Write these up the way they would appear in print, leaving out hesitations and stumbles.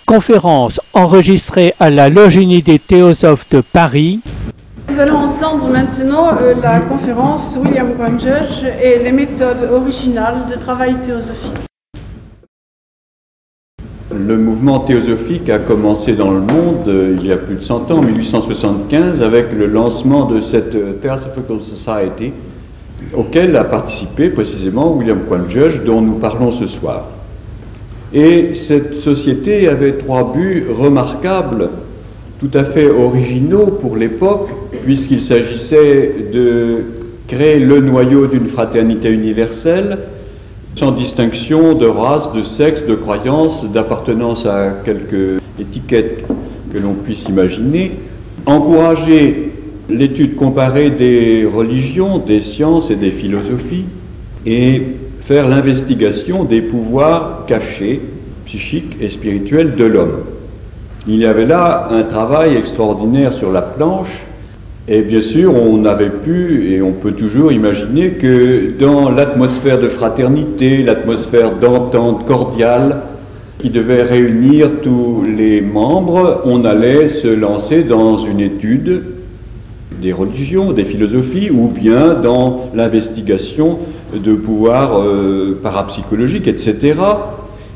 conférence enregistrée à la Loge Unie des Théosophes de Paris. Nous allons entendre maintenant la conférence William Grant Judge et les méthodes originales de travail théosophique. Le mouvement théosophique a commencé dans le monde il y a plus de 100 ans, en 1875, avec le lancement de cette Theosophical Society, auquel a participé précisément William Grant Judge, dont nous parlons ce soir. Et cette société avait trois buts remarquables, tout à fait originaux pour l'époque, puisqu'il s'agissait de créer le noyau d'une fraternité universelle, sans distinction de race, de sexe, de croyance, d'appartenance à quelque étiquette que l'on puisse imaginer, encourager l'étude comparée des religions, des sciences et des philosophies, et faire l'investigation des pouvoirs cachés, psychiques et spirituels de l'homme. Il y avait là un travail extraordinaire sur la planche, et bien sûr on avait pu et on peut toujours imaginer que dans l'atmosphère de fraternité, l'atmosphère d'entente cordiale qui devait réunir tous les membres, on allait se lancer dans une étude des religions, des philosophies, ou bien dans l'investigation de pouvoirs parapsychologiques, etc.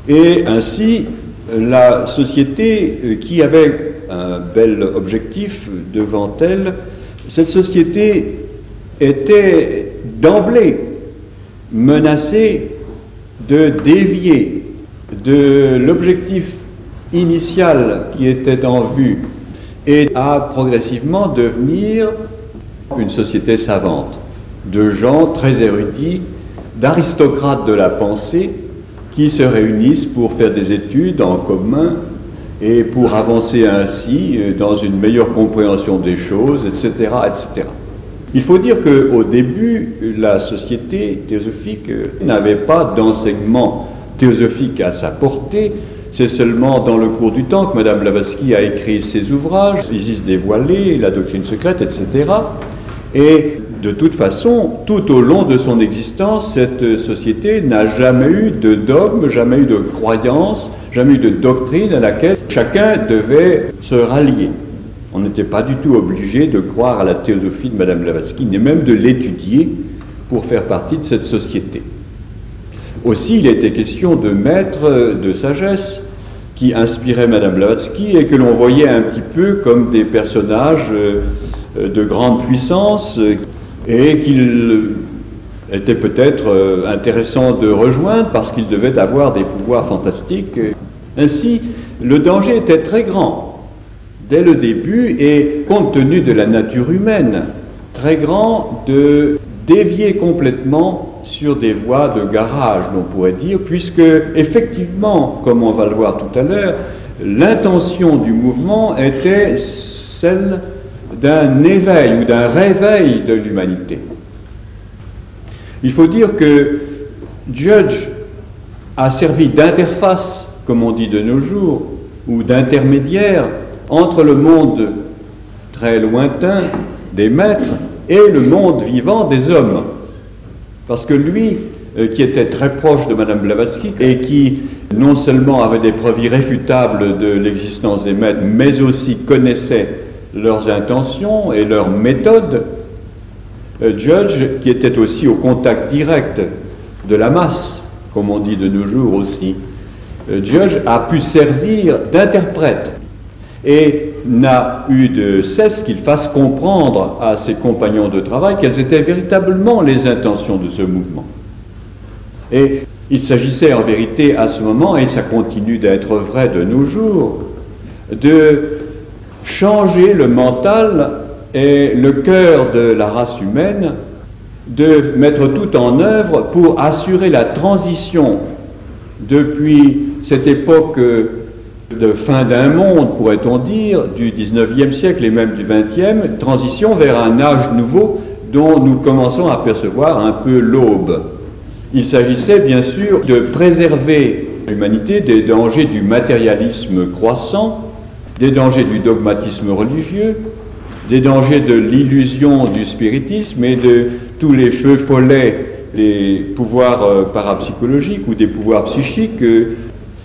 Et ainsi, la société qui avait un bel objectif devant elle, cette société était d'emblée menacée de dévier de l'objectif initial qui était en vue et à progressivement devenir une société savante, de gens très érudits, d'aristocrates de la pensée, qui se réunissent pour faire des études en commun et pour avancer ainsi dans une meilleure compréhension des choses, etc., etc. Il faut dire qu'au début, la société théosophique n'avait pas d'enseignement théosophique à sa portée. C'est seulement dans le cours du temps que Mme Blavatsky a écrit ses ouvrages, Isis dévoilée, La doctrine secrète, etc. Et de toute façon, tout au long de son existence, cette société n'a jamais eu de dogme, jamais eu de croyance, jamais eu de doctrine à laquelle chacun devait se rallier. On n'était pas du tout obligé de croire à la théosophie de Mme Blavatsky, ni même de l'étudier pour faire partie de cette société. Aussi, il était question de maîtres de sagesse qui inspiraient Mme Blavatsky et que l'on voyait un petit peu comme des personnages de grande puissance et qu'il était peut-être intéressant de rejoindre parce qu'ils devaient avoir des pouvoirs fantastiques. Ainsi, le danger était très grand dès le début et, compte tenu de la nature humaine, très grand de dévier complètement sur des voies de garage, l'on pourrait dire, puisque, effectivement, comme on va le voir tout à l'heure, l'intention du mouvement était celle d'un éveil ou d'un réveil de l'humanité. Il faut dire que Judge a servi d'interface, comme on dit de nos jours, ou d'intermédiaire entre le monde très lointain des maîtres et le monde vivant des hommes. Parce que lui, qui était très proche de Mme Blavatsky et qui non seulement avait des preuves irréfutables de l'existence des maîtres, mais aussi connaissait leurs intentions et leurs méthodes, Judge, qui était aussi au contact direct de la masse, comme on dit de nos jours aussi, Judge a pu servir d'interprète et n'a eu de cesse qu'il fasse comprendre à ses compagnons de travail quelles étaient véritablement les intentions de ce mouvement. Et il s'agissait en vérité à ce moment, et ça continue d'être vrai de nos jours, de changer le mental et le cœur de la race humaine, de mettre tout en œuvre pour assurer la transition depuis cette époque de fin d'un monde, pourrait-on dire, du 19e siècle et même du 20e, transition vers un âge nouveau dont nous commençons à percevoir un peu l'aube. Il s'agissait bien sûr de préserver l'humanité des dangers du matérialisme croissant, des dangers du dogmatisme religieux, des dangers de l'illusion du spiritisme et de tous les feux follets des pouvoirs parapsychologiques ou des pouvoirs psychiques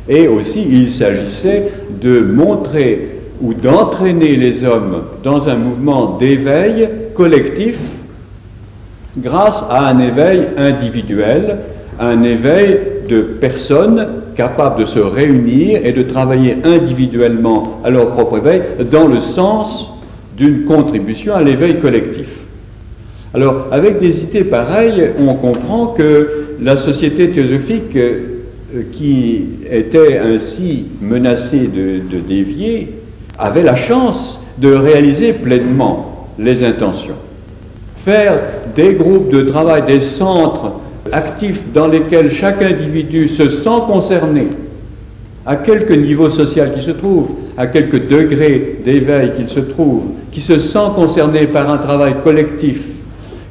Et aussi, il s'agissait de montrer ou d'entraîner les hommes dans un mouvement d'éveil collectif grâce à un éveil individuel, un éveil de personnes capables de se réunir et de travailler individuellement à leur propre éveil dans le sens d'une contribution à l'éveil collectif. Alors, avec des idées pareilles, on comprend que la société théosophique qui était ainsi menacée de dévier avait la chance de réaliser pleinement les intentions. Faire des groupes de travail, des centres actifs dans lesquels chaque individu se sent concerné, à quelque niveau social qu'il se trouve, à quelque degré d'éveil qu'il se trouve, qui se sent concerné par un travail collectif,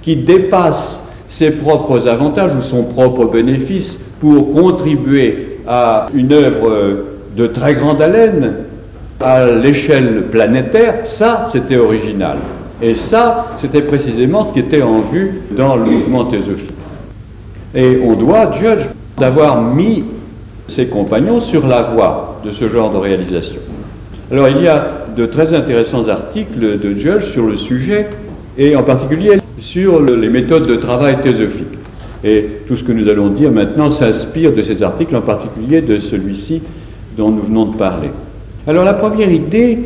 qui dépasse ses propres avantages ou son propre bénéfice pour contribuer à une œuvre de très grande haleine à l'échelle planétaire, ça c'était original. Et ça, c'était précisément ce qui était en vue dans le mouvement théosophique. Et on doit Judge d'avoir mis ses compagnons sur la voie de ce genre de réalisation. Alors il y a de très intéressants articles de Judge sur le sujet, et en particulier sur les méthodes de travail théosophique. Et tout ce que nous allons dire maintenant s'inspire de ces articles, en particulier de celui-ci dont nous venons de parler. Alors la première idée,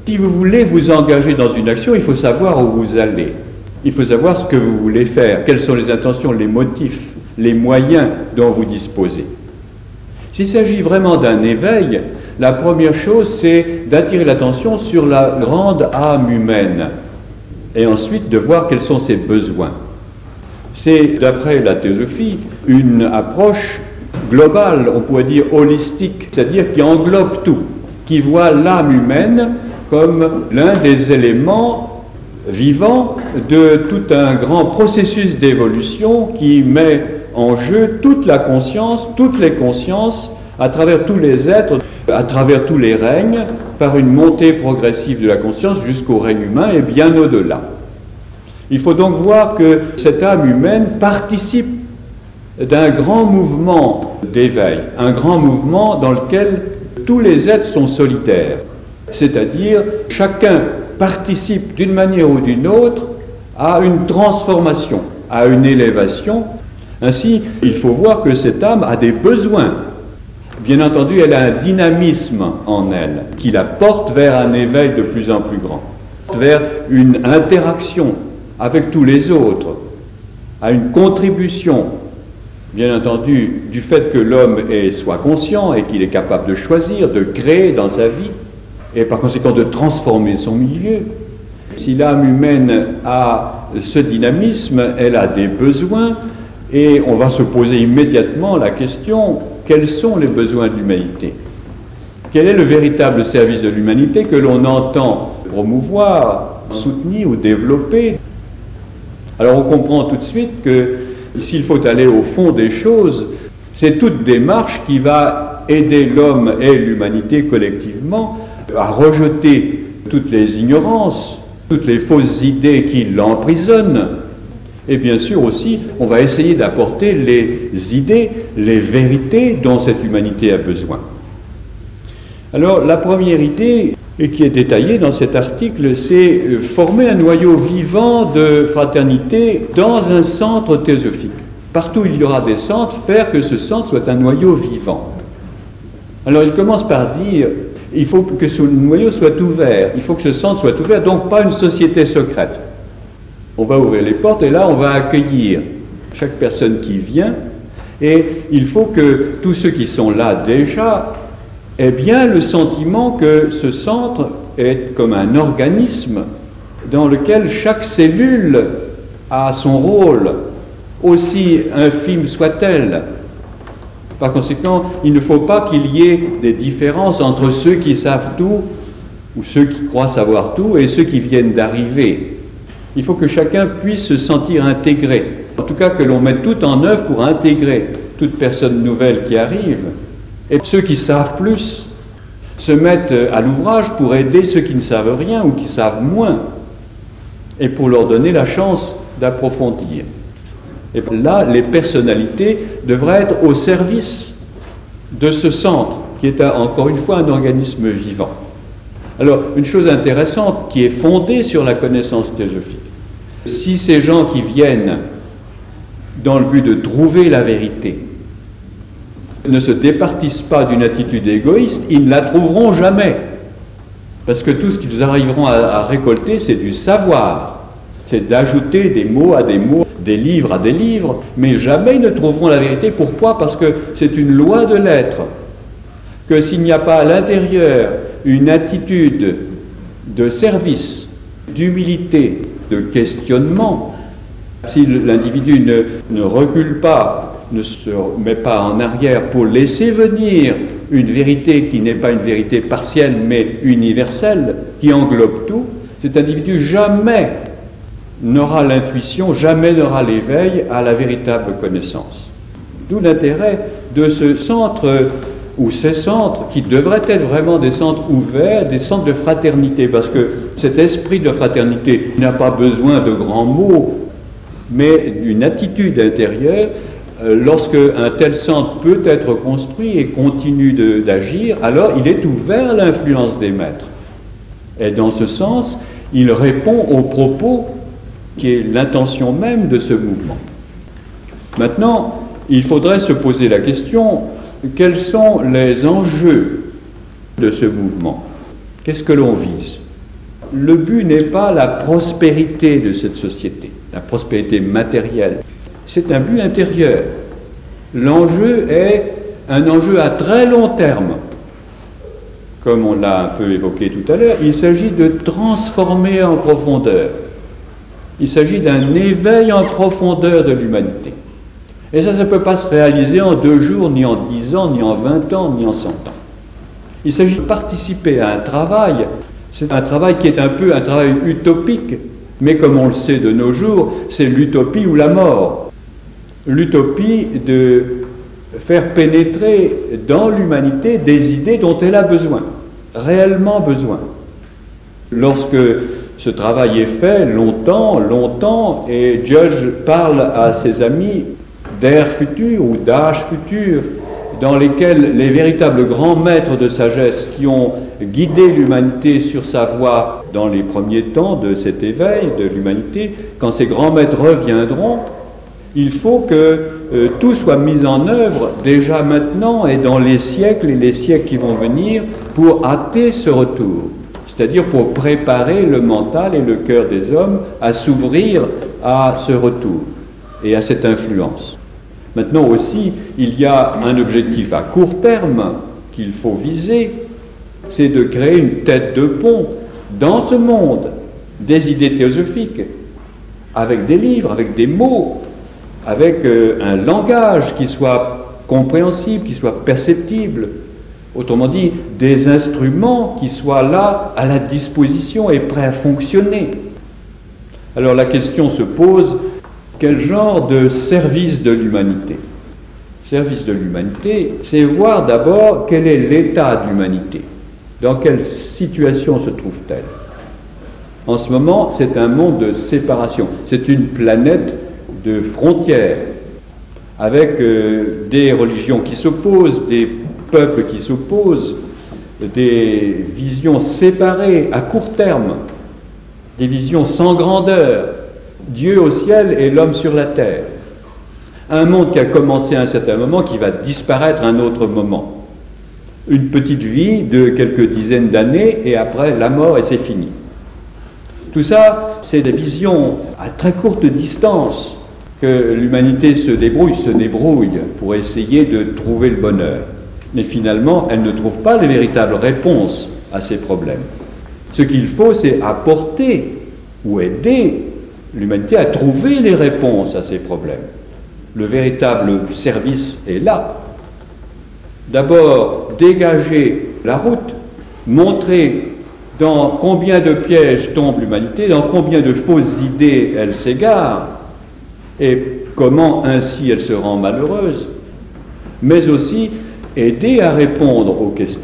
si vous voulez vous engager dans une action, il faut savoir où vous allez. Il faut savoir ce que vous voulez faire, quelles sont les intentions, les motifs, les moyens dont vous disposez. S'il s'agit vraiment d'un éveil, la première chose, c'est d'attirer l'attention sur la grande âme humaine et ensuite de voir quels sont ses besoins. C'est, d'après la théosophie, une approche globale, on pourrait dire holistique, c'est-à-dire qui englobe tout, qui voit l'âme humaine comme l'un des éléments vivants de tout un grand processus d'évolution qui met en jeu toute la conscience, toutes les consciences, à travers tous les êtres, à travers tous les règnes, par une montée progressive de la conscience jusqu'au règne humain et bien au-delà. Il faut donc voir que cette âme humaine participe d'un grand mouvement d'éveil, un grand mouvement dans lequel tous les êtres sont solitaires, c'est-à-dire chacun participe d'une manière ou d'une autre à une transformation, à une élévation. Ainsi, il faut voir que cette âme a des besoins. Bien entendu, elle a un dynamisme en elle qui la porte vers un éveil de plus en plus grand, vers une interaction avec tous les autres, à une contribution, bien entendu, du fait que l'homme soit conscient et qu'il est capable de choisir, de créer dans sa vie, et par conséquent de transformer son milieu. Si l'âme humaine a ce dynamisme, elle a des besoins, et on va se poser immédiatement la question, quels sont les besoins de l'humanité? Quel est le véritable service de l'humanité que l'on entend promouvoir, soutenir ou développer? Alors on comprend tout de suite que s'il faut aller au fond des choses, c'est toute démarche qui va aider l'homme et l'humanité collectivement à rejeter toutes les ignorances, toutes les fausses idées qui l'emprisonnent. Et bien sûr aussi, on va essayer d'apporter les idées, les vérités dont cette humanité a besoin. Alors la première idée, et qui est détaillée dans cet article, c'est former un noyau vivant de fraternité dans un centre théosophique. Partout où il y aura des centres, faire que ce centre soit un noyau vivant. Alors il commence par dire, il faut que ce noyau soit ouvert, il faut que ce centre soit ouvert, donc pas une société secrète. On va ouvrir les portes et là on va accueillir chaque personne qui vient, et il faut que tous ceux qui sont là déjà aient bien le sentiment que ce centre est comme un organisme dans lequel chaque cellule a son rôle, aussi infime soit-elle. Par conséquent, il ne faut pas qu'il y ait des différences entre ceux qui savent tout, ou ceux qui croient savoir tout, et ceux qui viennent d'arriver. Il faut que chacun puisse se sentir intégré. En tout cas, que l'on mette tout en œuvre pour intégrer toute personne nouvelle qui arrive. Et ceux qui savent plus se mettent à l'ouvrage pour aider ceux qui ne savent rien ou qui savent moins, et pour leur donner la chance d'approfondir. Et là, les personnalités devraient être au service de ce centre qui est encore une fois un organisme vivant. Alors, une chose intéressante qui est fondée sur la connaissance théosophique, si ces gens qui viennent dans le but de trouver la vérité ne se départissent pas d'une attitude égoïste, ils ne la trouveront jamais. Parce que tout ce qu'ils arriveront à récolter, c'est du savoir. C'est d'ajouter des mots à des mots, des livres à des livres, mais jamais ils ne trouveront la vérité. Pourquoi ? Parce que c'est une loi de l'être. Que s'il n'y a pas à l'intérieur une attitude de service, d'humilité, de questionnement, si l'individu ne recule pas, ne se met pas en arrière pour laisser venir une vérité qui n'est pas une vérité partielle mais universelle, qui englobe tout, cet individu jamais n'aura l'intuition, jamais n'aura l'éveil à la véritable connaissance. D'où l'intérêt de ce centre, ou ces centres, qui devraient être vraiment des centres ouverts, des centres de fraternité, parce que cet esprit de fraternité n'a pas besoin de grands mots, mais d'une attitude intérieure. Lorsque un tel centre peut être construit et continue d'agir, alors il est ouvert à l'influence des maîtres. Et dans ce sens, il répond au propos qui est l'intention même de ce mouvement. Maintenant, il faudrait se poser la question, quels sont les enjeux de ce mouvement ? Qu'est-ce que l'on vise ? Le but n'est pas la prospérité de cette société, la prospérité matérielle. C'est un but intérieur. L'enjeu est un enjeu à très long terme. Comme on l'a un peu évoqué tout à l'heure, il s'agit de transformer en profondeur. Il s'agit d'un éveil en profondeur de l'humanité. Et ça ne peut pas se réaliser en 2 jours, ni en 10 ans, ni en 20 ans, ni en 100 ans. Il s'agit de participer à un travail. C'est un travail qui est un peu un travail utopique, mais comme on le sait de nos jours, c'est l'utopie ou la mort. L'utopie de faire pénétrer dans l'humanité des idées dont elle a besoin, réellement besoin. Lorsque ce travail est fait longtemps, et Judge parle à ses amis d'ères futures ou d'âges futurs, dans lesquels les véritables grands maîtres de sagesse qui ont guidé l'humanité sur sa voie dans les premiers temps de cet éveil de l'humanité, quand ces grands maîtres reviendront, il faut que tout soit mis en œuvre déjà maintenant et dans les siècles et les siècles qui vont venir pour hâter ce retour, c'est-à-dire pour préparer le mental et le cœur des hommes à s'ouvrir à ce retour et à cette influence. Maintenant aussi, il y a un objectif à court terme qu'il faut viser, c'est de créer une tête de pont dans ce monde des idées théosophiques, avec des livres, avec des mots, avec un langage qui soit compréhensible, qui soit perceptible, autrement dit, des instruments qui soient là à la disposition et prêts à fonctionner. Alors la question se pose, quel genre de service de l'humanité ? Service de l'humanité, c'est voir d'abord quel est l'état de l'humanité, dans quelle situation se trouve-t-elle. En ce moment, c'est un monde de séparation, c'est une planète de frontières, avec des religions qui s'opposent, des peuples qui s'opposent, des visions séparées à court terme, des visions sans grandeur, Dieu au ciel et l'homme sur la terre. Un monde qui a commencé à un certain moment, qui va disparaître à un autre moment. Une petite vie de quelques dizaines d'années, et après la mort et c'est fini. Tout ça, c'est des visions à très courte distance que l'humanité se débrouille pour essayer de trouver le bonheur. Mais finalement, elle ne trouve pas les véritables réponses à ces problèmes. Ce qu'il faut, c'est apporter ou aider l'humanité à trouver les réponses à ces problèmes. Le véritable service est là. D'abord, dégager la route, montrer dans combien de pièges tombe l'humanité, dans combien de fausses idées elle s'égare, et comment ainsi elle se rend malheureuse, mais aussi aider à répondre aux questions.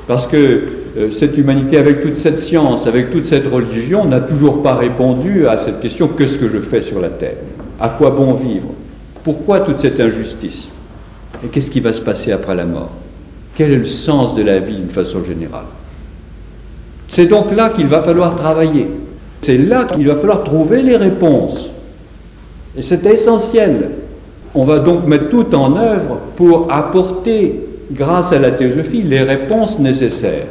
Parce que cette humanité, avec toute cette science, avec toute cette religion, n'a toujours pas répondu à cette question « qu'est-ce que je fais sur la terre ? À quoi bon vivre ? Pourquoi toute cette injustice ? Et qu'est-ce qui va se passer après la mort ?» Quel est le sens de la vie d'une façon générale? C'est donc là qu'il va falloir travailler. C'est là qu'il va falloir trouver les réponses. Et c'est essentiel. On va donc mettre tout en œuvre pour apporter, grâce à la théosophie, les réponses nécessaires.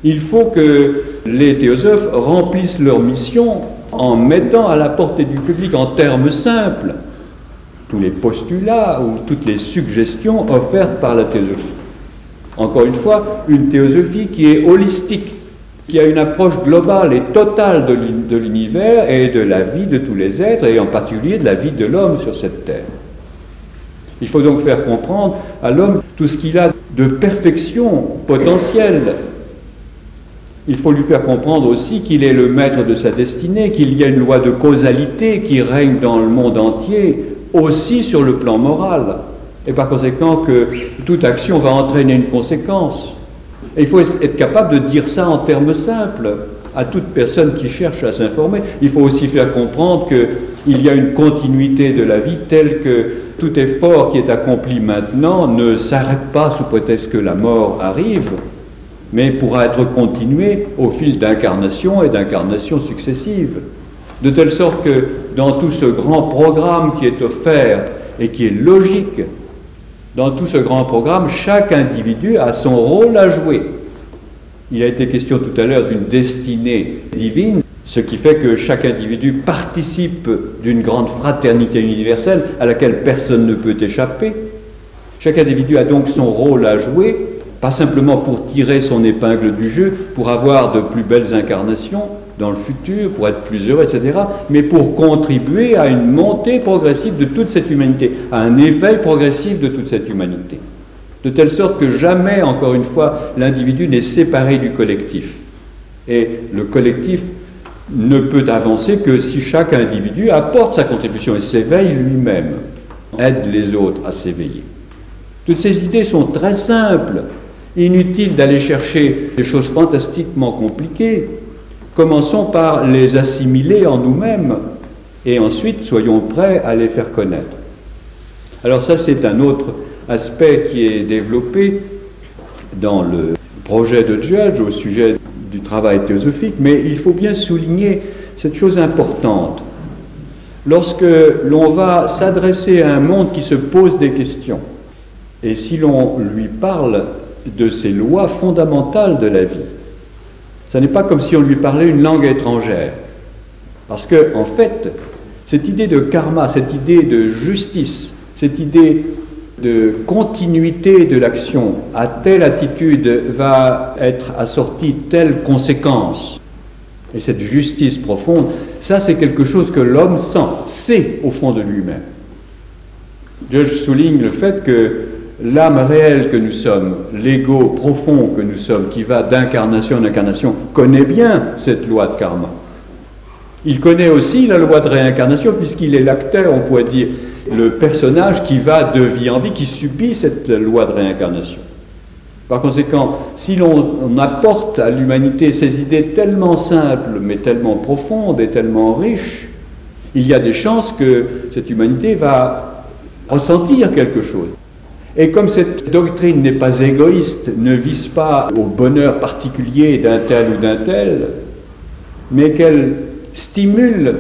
Il faut que les théosophes remplissent leur mission en mettant à la portée du public, en termes simples, tous les postulats ou toutes les suggestions offertes par la théosophie. Encore une fois, une théosophie qui est holistique, qui a une approche globale et totale de l'univers et de la vie de tous les êtres, et en particulier de la vie de l'homme sur cette terre. Il faut donc faire comprendre à l'homme tout ce qu'il a de perfection potentielle. Il faut lui faire comprendre aussi qu'il est le maître de sa destinée, qu'il y a une loi de causalité qui règne dans le monde entier, aussi sur le plan moral, et par conséquent que toute action va entraîner une conséquence. Et il faut être capable de dire ça en termes simples à toute personne qui cherche à s'informer. Il faut aussi faire comprendre qu'il y a une continuité de la vie telle que tout effort qui est accompli maintenant ne s'arrête pas sous prétexte que la mort arrive, mais pourra être continué au fil d'incarnations et d'incarnations successives. De telle sorte que dans tout ce grand programme qui est offert et qui est logique, dans tout ce grand programme, chaque individu a son rôle à jouer. Il a été question tout à l'heure d'une destinée divine, ce qui fait que chaque individu participe d'une grande fraternité universelle à laquelle personne ne peut échapper. Chaque individu a donc son rôle à jouer, pas simplement pour tirer son épingle du jeu, pour avoir de plus belles incarnations dans le futur, pour être plus heureux, etc., mais pour contribuer à une montée progressive de toute cette humanité, à un éveil progressif de toute cette humanité. De telle sorte que jamais, encore une fois, l'individu n'est séparé du collectif. Et le collectif ne peut avancer que si chaque individu apporte sa contribution et s'éveille lui-même, aide les autres à s'éveiller. Toutes ces idées sont très simples. Inutile d'aller chercher des choses fantastiquement compliquées. Commençons par les assimiler en nous-mêmes et ensuite soyons prêts à les faire connaître. Alors ça, c'est un autre aspect qui est développé dans le projet de Judge au sujet du travail théosophique, mais il faut bien souligner cette chose importante. Lorsque l'on va s'adresser à un monde qui se pose des questions, et si l'on lui parle de ces lois fondamentales de la vie, ce n'est pas comme si on lui parlait une langue étrangère. Parce que, en fait, cette idée de karma, cette idée de justice, cette idée de continuité de l'action, à telle attitude va être assortie telle conséquence. Et cette justice profonde, ça c'est quelque chose que l'homme sait au fond de lui-même. Judge souligne le fait que l'âme réelle que nous sommes, l'ego profond que nous sommes, qui va d'incarnation en incarnation, connaît bien cette loi de karma. Il connaît aussi la loi de réincarnation, puisqu'il est l'acteur, on pourrait dire, le personnage qui va de vie en vie, qui subit cette loi de réincarnation. Par conséquent, si l'on apporte à l'humanité ces idées tellement simples, mais tellement profondes et tellement riches, il y a des chances que cette humanité va ressentir quelque chose. Et comme cette doctrine n'est pas égoïste, ne vise pas au bonheur particulier d'un tel ou d'un tel, mais qu'elle stimule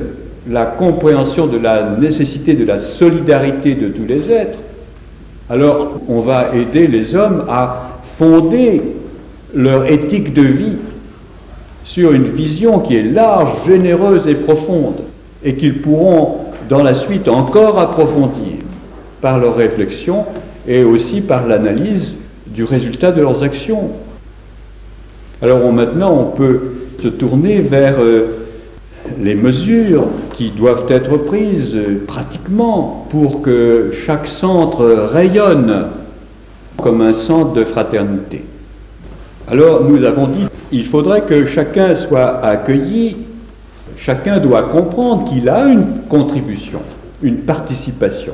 la compréhension de la nécessité de la solidarité de tous les êtres, alors on va aider les hommes à fonder leur éthique de vie sur une vision qui est large, généreuse et profonde, et qu'ils pourront dans la suite encore approfondir par leur réflexion et aussi par l'analyse du résultat de leurs actions. Alors maintenant, on peut se tourner vers les mesures qui doivent être prises pratiquement pour que chaque centre rayonne comme un centre de fraternité. Alors nous avons dit, il faudrait que chacun soit accueilli, chacun doit comprendre qu'il a une contribution, une participation.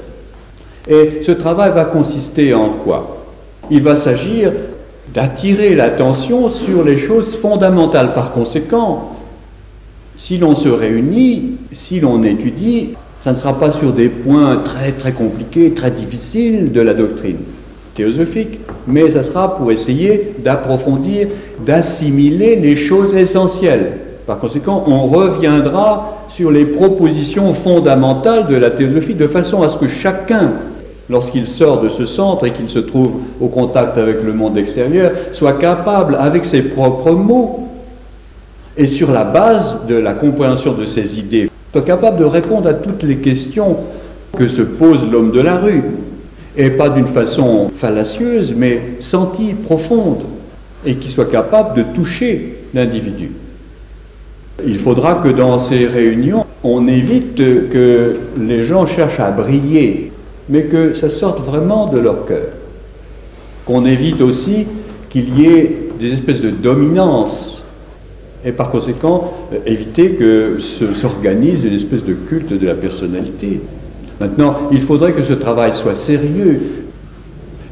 Et ce travail va consister en quoi? Il va s'agir d'attirer l'attention sur les choses fondamentales. Par conséquent, si l'on se réunit, si l'on étudie, ça ne sera pas sur des points très très compliqués, très difficiles de la doctrine. théosophique, mais ça sera pour essayer d'approfondir, d'assimiler les choses essentielles. Par conséquent, on reviendra sur les propositions fondamentales de la théosophie de façon à ce que chacun, lorsqu'il sort de ce centre et qu'il se trouve au contact avec le monde extérieur, soit capable, avec ses propres mots et sur la base de la compréhension de ses idées, soit capable de répondre à toutes les questions que se pose l'homme de la rue, et pas d'une façon fallacieuse, mais sentie, profonde, et qui soit capable de toucher l'individu. Il faudra que dans ces réunions, on évite que les gens cherchent à briller, mais que ça sorte vraiment de leur cœur. Qu'on évite aussi qu'il y ait des espèces de dominance, et par conséquent, éviter que s'organise une espèce de culte de la personnalité. Maintenant, il faudrait que ce travail soit sérieux.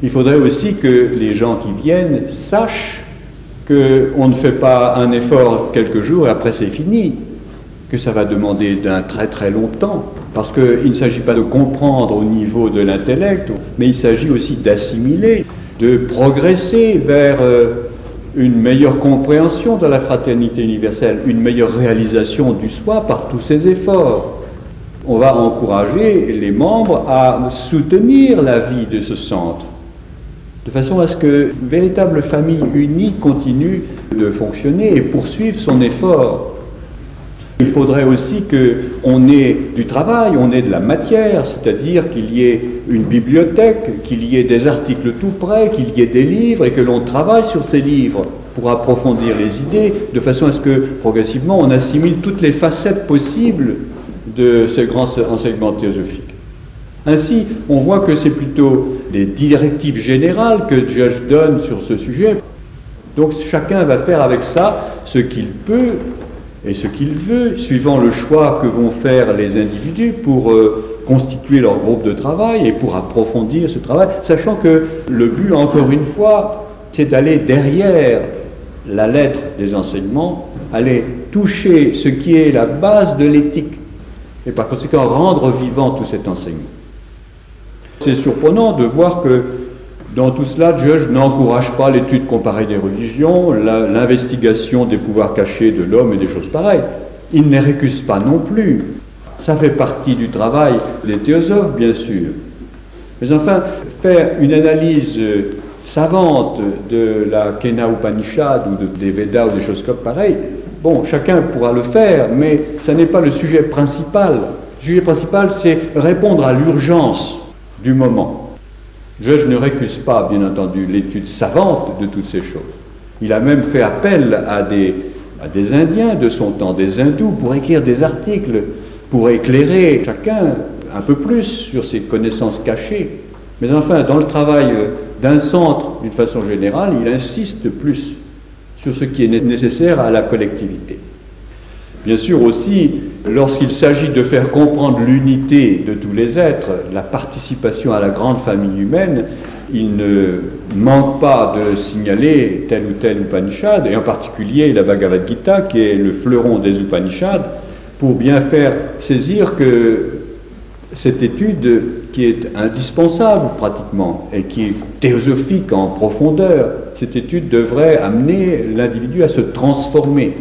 Il faudrait aussi que les gens qui viennent sachent qu'on ne fait pas un effort quelques jours et après c'est fini, que ça va demander d'un très très long temps, parce qu'il ne s'agit pas de comprendre au niveau de l'intellect, mais il s'agit aussi d'assimiler, de progresser vers une meilleure compréhension de la fraternité universelle, une meilleure réalisation du soi par tous ces efforts. On va encourager les membres à soutenir la vie de ce centre, de façon à ce que une véritable famille unie continue de fonctionner et poursuive son effort. Il faudrait aussi qu'on ait du travail, on ait de la matière, c'est-à-dire qu'il y ait une bibliothèque, qu'il y ait des articles tout près, qu'il y ait des livres et que l'on travaille sur ces livres pour approfondir les idées, de façon à ce que progressivement on assimile toutes les facettes possibles de ces grands enseignements théosophiques. Ainsi, on voit que c'est plutôt les directives générales que Judge donne sur ce sujet. Donc chacun va faire avec ça ce qu'il peut et ce qu'il veut, suivant le choix que vont faire les individus pour constituer leur groupe de travail et pour approfondir ce travail, sachant que le but, encore une fois, c'est d'aller derrière la lettre des enseignements, aller toucher ce qui est la base de l'éthique, et par conséquent rendre vivant tout cet enseignement. C'est surprenant de voir que dans tout cela, Judge n'encourage pas l'étude comparée des religions, l'investigation des pouvoirs cachés de l'homme et des choses pareilles. Il ne les récuse pas non plus. Ça fait partie du travail des théosophes, bien sûr. Mais enfin, faire une analyse savante de la Kena Upanishad ou des Védas ou des choses comme pareilles, bon, chacun pourra le faire, mais ça n'est pas le sujet principal. Le sujet principal, c'est répondre à l'urgence du moment. Judge ne récuse pas, bien entendu, l'étude savante de toutes ces choses. Il a même fait appel à des Indiens de son temps, des hindous, pour écrire des articles, pour éclairer chacun un peu plus sur ses connaissances cachées. Mais enfin, dans le travail d'un centre, d'une façon générale, il insiste plus sur ce qui est nécessaire à la collectivité. Bien sûr aussi, lorsqu'il s'agit de faire comprendre l'unité de tous les êtres, la participation à la grande famille humaine, il ne manque pas de signaler tel ou tel Upanishad, et en particulier la Bhagavad Gita, qui est le fleuron des Upanishads, pour bien faire saisir que cette étude, qui est indispensable pratiquement, et qui est théosophique en profondeur, cette étude devrait amener l'individu à se transformer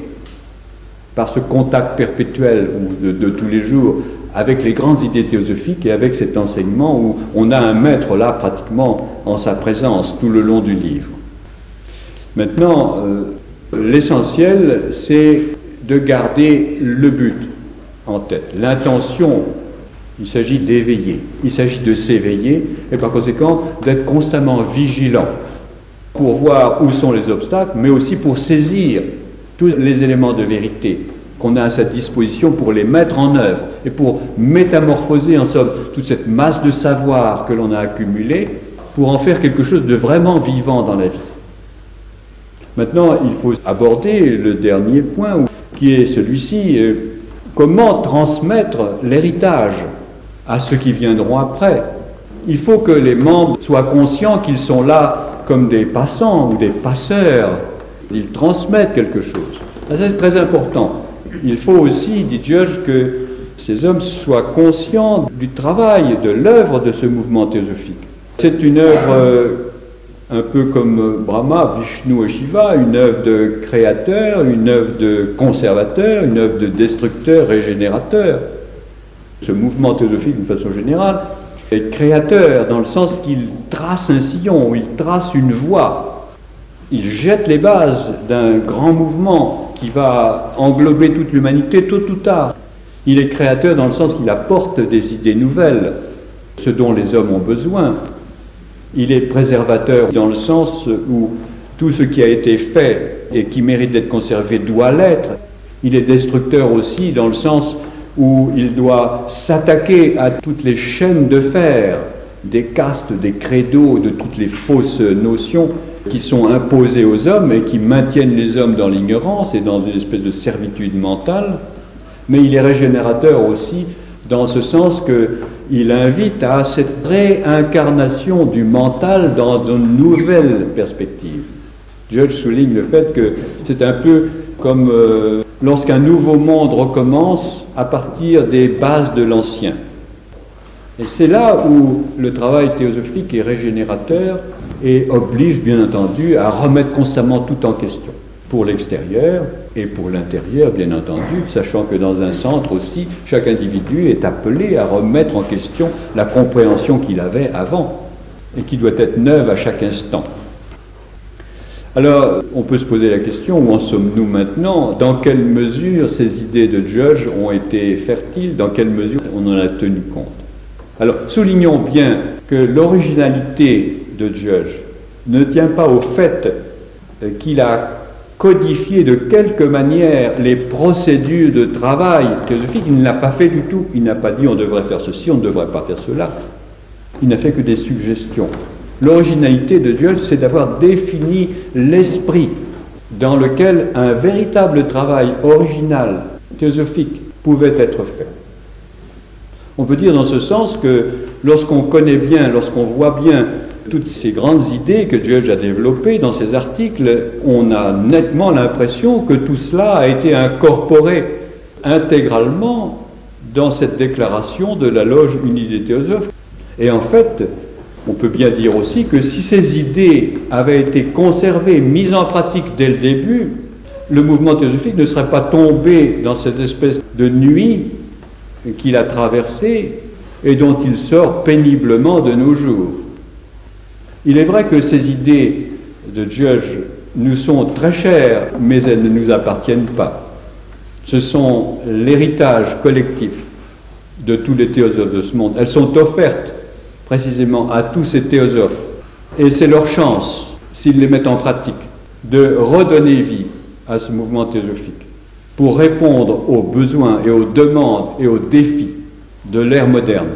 par ce contact perpétuel ou de tous les jours avec les grandes idées théosophiques et avec cet enseignement où on a un maître là pratiquement en sa présence tout le long du livre. Maintenant, l'essentiel, c'est de garder le but en tête, l'intention. Il s'agit d'éveiller, il s'agit de s'éveiller et par conséquent d'être constamment vigilant pour voir où sont les obstacles, mais aussi pour saisir tous les éléments de vérité qu'on a à sa disposition pour les mettre en œuvre et pour métamorphoser en somme toute cette masse de savoir que l'on a accumulée pour en faire quelque chose de vraiment vivant dans la vie. Maintenant, il faut aborder le dernier point qui est celui-ci, comment transmettre l'héritage à ceux qui viendront après. Il faut que les membres soient conscients qu'ils sont là comme des passants ou des passeurs. Ils transmettent quelque chose. Ça, c'est très important. Il faut aussi, dit Judge, que ces hommes soient conscients du travail, de l'œuvre de ce mouvement théosophique. C'est une œuvre un peu comme Brahma, Vishnu et Shiva, une œuvre de créateur, une œuvre de conservateur, une œuvre de destructeur, régénérateur. Ce mouvement théosophique, d'une façon générale, est créateur dans le sens qu'il trace un sillon, il trace une voie, il jette les bases d'un grand mouvement qui va englober toute l'humanité tôt ou tard. Il est créateur dans le sens qu'il apporte des idées nouvelles, ce dont les hommes ont besoin. Il est préservateur dans le sens où tout ce qui a été fait et qui mérite d'être conservé doit l'être. Il est destructeur aussi dans le sens où il doit s'attaquer à toutes les chaînes de fer, des castes, des credos, de toutes les fausses notions qui sont imposées aux hommes et qui maintiennent les hommes dans l'ignorance et dans une espèce de servitude mentale. Mais il est régénérateur aussi dans ce sens qu'il invite à cette réincarnation du mental dans une nouvelle perspective. Judge souligne le fait que c'est un peu comme lorsqu'un nouveau monde recommence à partir des bases de l'ancien. Et c'est là où le travail théosophique est régénérateur et oblige bien entendu à remettre constamment tout en question, pour l'extérieur et pour l'intérieur bien entendu, sachant que dans un centre aussi, chaque individu est appelé à remettre en question la compréhension qu'il avait avant et qui doit être neuve à chaque instant. Alors, on peut se poser la question, où en sommes-nous maintenant? Dans quelle mesure ces idées de Judge ont été fertiles? Dans quelle mesure on en a tenu compte? Alors, soulignons bien que l'originalité de Judge ne tient pas au fait qu'il a codifié de quelque manière les procédures de travail théosophique. Il ne l'a pas fait du tout. Il n'a pas dit on devrait faire ceci, on ne devrait pas faire cela. Il n'a fait que des suggestions. L'originalité de Judge, c'est d'avoir défini l'esprit dans lequel un véritable travail original, théosophique, pouvait être fait. On peut dire dans ce sens que lorsqu'on connaît bien, lorsqu'on voit bien toutes ces grandes idées que Judge a développées dans ses articles, on a nettement l'impression que tout cela a été incorporé intégralement dans cette déclaration de la Loge unie des théosophes. Et en fait, on peut bien dire aussi que si ces idées avaient été conservées, mises en pratique dès le début, le mouvement théosophique ne serait pas tombé dans cette espèce de nuit qu'il a traversée et dont il sort péniblement de nos jours. Il est vrai que ces idées de Judge nous sont très chères, mais elles ne nous appartiennent pas. Ce sont l'héritage collectif de tous les théosophes de ce monde. Elles sont offertes précisément à tous ces théosophes. Et c'est leur chance, s'ils les mettent en pratique, de redonner vie à ce mouvement théosophique pour répondre aux besoins et aux demandes et aux défis de l'ère moderne.